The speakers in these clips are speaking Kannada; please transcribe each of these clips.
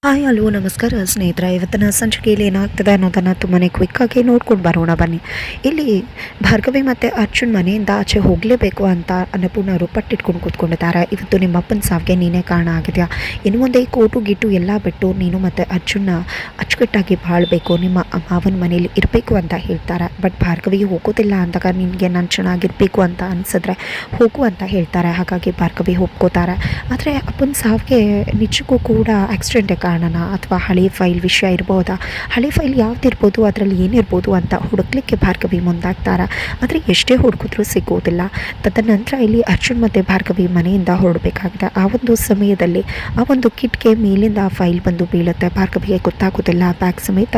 ಹಾಯ್ ಹಲೋ ನಮಸ್ಕಾರ ಸ್ನೇಹಿತರೆ. ಇವತ್ತಿನ ಸಂಚಿಕೆಯಲ್ಲಿ ಏನಾಗ್ತದೆ ಅನ್ನೋದನ್ನು ತುಂಬಾ ಕ್ವಿಕ್ಕಾಗಿ ನೋಡ್ಕೊಂಡು ಬರೋಣ ಬನ್ನಿ. ಇಲ್ಲಿ ಭಾರ್ಗವಿ ಮತ್ತು ಅರ್ಜುನ್ ಮನೆಯಿಂದ ಆಚೆ ಹೋಗಲೇಬೇಕು ಅಂತ ಅನ್ನಪೂರ್ಣವರು ಪಟ್ಟಿಟ್ಕೊಂಡು ಕೂತ್ಕೊಂಡಿದ್ದಾರೆ. ಇವತ್ತು ನಿಮ್ಮ ಅಪ್ಪನ ಸಾವಿಗೆ ನೀನೇ ಕಾರಣ ಆಗಿದೆಯಾ, ಇನ್ನು ಮುಂದೆ ಈ ಕೋಟು ಗಿಟ್ಟು ಎಲ್ಲ ಬಿಟ್ಟು ನೀನು ಮತ್ತು ಅರ್ಜುನ್ನ ಅಚ್ಚುಕಟ್ಟಾಗಿ ಬಾಳಬೇಕು, ನಿಮ್ಮ ಮಾವನ ಮನೇಲಿ ಇರಬೇಕು ಅಂತ ಹೇಳ್ತಾರೆ. ಬಟ್ ಭಾರ್ಗವಿ ಹೋಗೋದಿಲ್ಲ ಅಂದಾಗ ನಿನಗೆ ನಾನು ಚೆನ್ನಾಗಿರಬೇಕು ಅಂತ ಅನಿಸಿದ್ರೆ ಹೋಗು ಅಂತ ಹೇಳ್ತಾರೆ. ಹಾಗಾಗಿ ಭಾರ್ಗವಿ ಒಪ್ಕೋತಾರೆ. ಆದರೆ ಅಪ್ಪನ ಸಾವಿಗೆ ನಿಜಕ್ಕೂ ಕೂಡ ಆಕ್ಸಿಡೆಂಟೇ ಕಾರಣನ ಅಥವಾ ಹಳೆ ಫೈಲ್ ವಿಷಯ ಇರ್ಬೋದಾ, ಹಳೆ ಫೈಲ್ ಯಾವುದಿರ್ಬೋದು, ಅದರಲ್ಲಿ ಏನಿರ್ಬೋದು ಅಂತ ಹುಡುಕ್ಲಿಕ್ಕೆ ಭಾರ್ಗವಿ ಮುಂದಾಗ್ತಾರೆ. ಆದರೆ ಎಷ್ಟೇ ಹುಡುಕಿದ್ರೂ ಸಿಗೋದಿಲ್ಲ. ತದನಂತರ ಇಲ್ಲಿ ಅರ್ಜುನ್ ಮತ್ತು ಭಾರ್ಗವಿ ಮನೆಯಿಂದ ಹೊರಡಬೇಕಾಗಿದೆ. ಆ ಒಂದು ಸಮಯದಲ್ಲಿ ಆ ಒಂದು ಕಿಟ್ಗೆ ಮೇಲಿಂದ ಫೈಲ್ ಬಂದು ಬೀಳುತ್ತೆ. ಭಾರ್ಗವಿಗೆ ಗೊತ್ತಾಗೋದಿಲ್ಲ. ಬ್ಯಾಗ್ ಸಮೇತ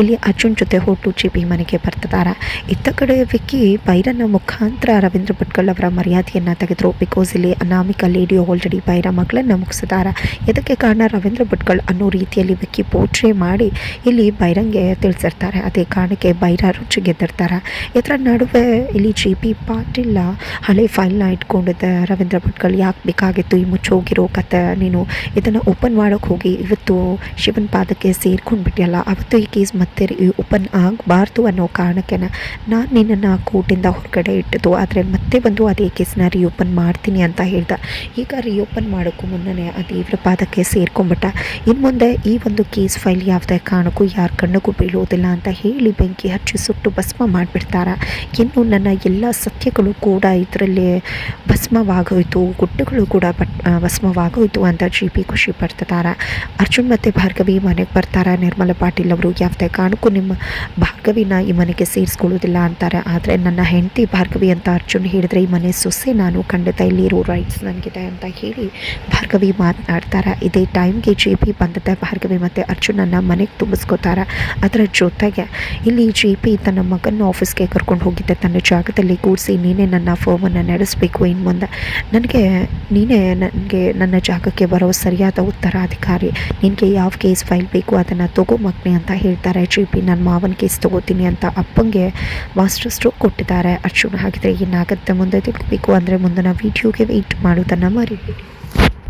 ಇಲ್ಲಿ ಅರ್ಜುನ್ ಜೊತೆ ಹೊರಟು ಚಿಪಿ ಮನೆಗೆ ಬರ್ತಿದ್ದಾರೆ. ಇತ್ತ ಕಡೆ ವಿಕ್ಕಿ ಬೈರನ ಮುಖಾಂತರ ರವೀಂದ್ರ ಭಟ್ಕಳ್ ಅವರ ಮರ್ಯಾದೆಯನ್ನು ತೆಗೆದರು. ಬಿಕಾಸ್ ಇಲ್ಲಿ ಅನಾಮಿಕಾ ಲೇಡಿ ಆಲ್ರೆಡಿ ಬೈರ ಮಗಳನ್ನು ಮುಗಿಸಿದ್ದಾರೆ. ಇದಕ್ಕೆ ಕಾರಣ ರವೀಂದ್ರ ಭಟ್ಕಳ್ ಅನ್ನೋ ರೀತಿಯಲ್ಲಿ ವಿಕ್ಕಿ ಪೋಟ್ರೆ ಮಾಡಿ ಇಲ್ಲಿ ಬೈರಂಗೆ ತಿಳಿಸಿರ್ತಾರೆ. ಅದೇ ಕಾರಣಕ್ಕೆ ಬೈರ ರುಚಿ ಗೆದ್ದಿರ್ತಾರೆ. ಇದರ ನಡುವೆ ಇಲ್ಲಿ ಜಿ ಪಿ ಪಾಟೀಲ್ ಹಳೆ ಫೈಲ್ನ ಇಟ್ಕೊಂಡಿದ್ದೆ. ರವೀಂದ್ರ ಭಟ್ಕಳ್ ಯಾಕೆ ಬೇಕಾಗಿತ್ತು ಈ ಮುಚ್ಚೋಗಿರೋ ಕತೆ, ನೀನು ಇದನ್ನು ಓಪನ್ ಮಾಡೋಕ್ಕೆ ಹೋಗಿ ಇವತ್ತು ಶಿವನ ಪಾದಕ್ಕೆ ಸೇರ್ಕೊಂಡ್ಬಿಟ್ಟಿಯಲ್ಲ, ಅವತ್ತು ಈ ಕೇಸ್ ಮತ್ತೆ ಓಪನ್ ಆಗಬಾರ್ದು ಅನ್ನೋ ಕಾರಣಕ್ಕೆ ನಾನು ನಿನ್ನನ್ನು ಕೋರ್ಟಿಂದ ಹೊರಗಡೆ ಇಟ್ಟಿದ್ದು. ಆದರೆ ಮತ್ತೆ ಬಂದು ಅದೇ ಕೇಸ್ನ ರಿಓಪನ್ ಮಾಡ್ತೀನಿ ಅಂತ ಹೇಳ್ದೆ. ಈಗ ರಿಓಪನ್ ಮಾಡೋಕ್ಕೂ ಮುನ್ನೇ ಆ ದೇವ್ರ ಪಾದಕ್ಕೆ ಸೇರ್ಕೊಂಡ್ಬಿಟ್ಟ. ಇನ್ನು ಮುಂದೆ ಈ ಒಂದು ಕೇಸ್ ಫೈಲ್ ಯಾವುದೇ ಕಾರಣಕ್ಕೂ ಯಾರ ಕಣ್ಣಿಗೂ ಬೀಳೋದಿಲ್ಲ ಅಂತ ಹೇಳಿ ಬೆಂಕಿ ಹಚ್ಚಿ ಸುಟ್ಟು ಭಸ್ಮ ಮಾಡಿಬಿಡ್ತಾರೆ. ಇನ್ನು ನನ್ನ ಎಲ್ಲ ಸತ್ಯಗಳು ಕೂಡ ಇದರಲ್ಲಿ ಭಸ್ಮವಾಗೋಯ್ತು, ಗುಟ್ಟುಗಳು ಕೂಡ ಭಸ್ಮವಾಗೋಯ್ತು ಅಂತ ಜಿ ಪಿ ಖುಷಿ ಪಡ್ತಿದ್ದಾರೆ. ಅರ್ಜುನ್ ಮತ್ತು ಭಾರ್ಗವಿ ಮನೆಗೆ ಬರ್ತಾರೆ. ನಿರ್ಮಲಾ ಪಾಟೀಲ್ ಅವರು ಯಾವುದೇ ಕಾರಣಕ್ಕೂ ನಿಮ್ಮ ಭಾರ್ಗವಿನ ಈ ಮನೆಗೆ ಸೇರಿಸ್ಕೊಳ್ಳೋದಿಲ್ಲ ಅಂತಾರೆ. ಆದರೆ ನನ್ನ ಹೆಂಡತಿ ಭಾರ್ಗವಿ ಅಂತ ಅರ್ಜುನ್ ಹೇಳಿದ್ರೆ ಈ ಮನೆ ಸೊಸೆ ನಾನು, ಖಂಡಿತ ಇಲ್ಲಿರೋ ರೈಟ್ಸ್ ನನಗಿದೆ ಅಂತ ಹೇಳಿ ಭಾರ್ಗವಿ ಮಾತನಾಡ್ತಾರೆ. ಇದೇ ಟೈಮ್ಗೆ ಜೆ ಪಿ ಬಂದದ್ದೆ. ಭಾರ್ಗವಿ ಮತ್ತು ಅರ್ಜುನನ್ನು ಮನೆಗೆ ತುಂಬಿಸ್ಕೋತಾರೆ. ಅದರ ಜೊತೆಗೆ ಇಲ್ಲಿ ಜೆ ಪಿ ತನ್ನ ಮಗನ ಆಫೀಸ್ಗೆ ಕರ್ಕೊಂಡು ಹೋಗಿದ್ದೆ, ತನ್ನ ಜಾಗದಲ್ಲಿ ಕೂರಿಸಿ ನೀನೇ ನನ್ನ ಫರ್ಮನ್ನು ನಡೆಸಬೇಕು, ಇನ್ನು ಮುಂದೆ ನೀನೇ ನನಗೆ ನನ್ನ ಜಾಗಕ್ಕೆ ಬರೋ ಸರಿಯಾದ ಉತ್ತರಾಧಿಕಾರಿ, ನಿನಗೆ ಯಾವ ಕೇಸ್ ಫೈಲ್ ಬೇಕು ಅದನ್ನು ತಗೋ ಮಗ್ನೆ ಅಂತ ಹೇಳ್ತಾರೆ. ಜೆ ಪಿ ನನ್ನ ಮಾವನ ಕೇಸ್ ತೊಗೋತೀನಿ ಅಂತ ಅಪ್ಪಂಗೆ ಮಾಸ್ಟರ್ ಸ್ಟ್ರೋಕ್ ಕೊಟ್ಟಿದ್ದಾರೆ. ಅರ್ಜುನ್ ಹಾಗಿದ್ರೆ ಏನಾಗುತ್ತೆ ಮುಂದೆ ತಿಳ್ಕೋಬೇಕು ಅಂದರೆ ಮುಂದಿನ ವೀಡಿಯೋಗೆ ವೆಯ್ಟ್ ಮಾಡೋದನ್ನು ಮರಿಬೇಡಿ.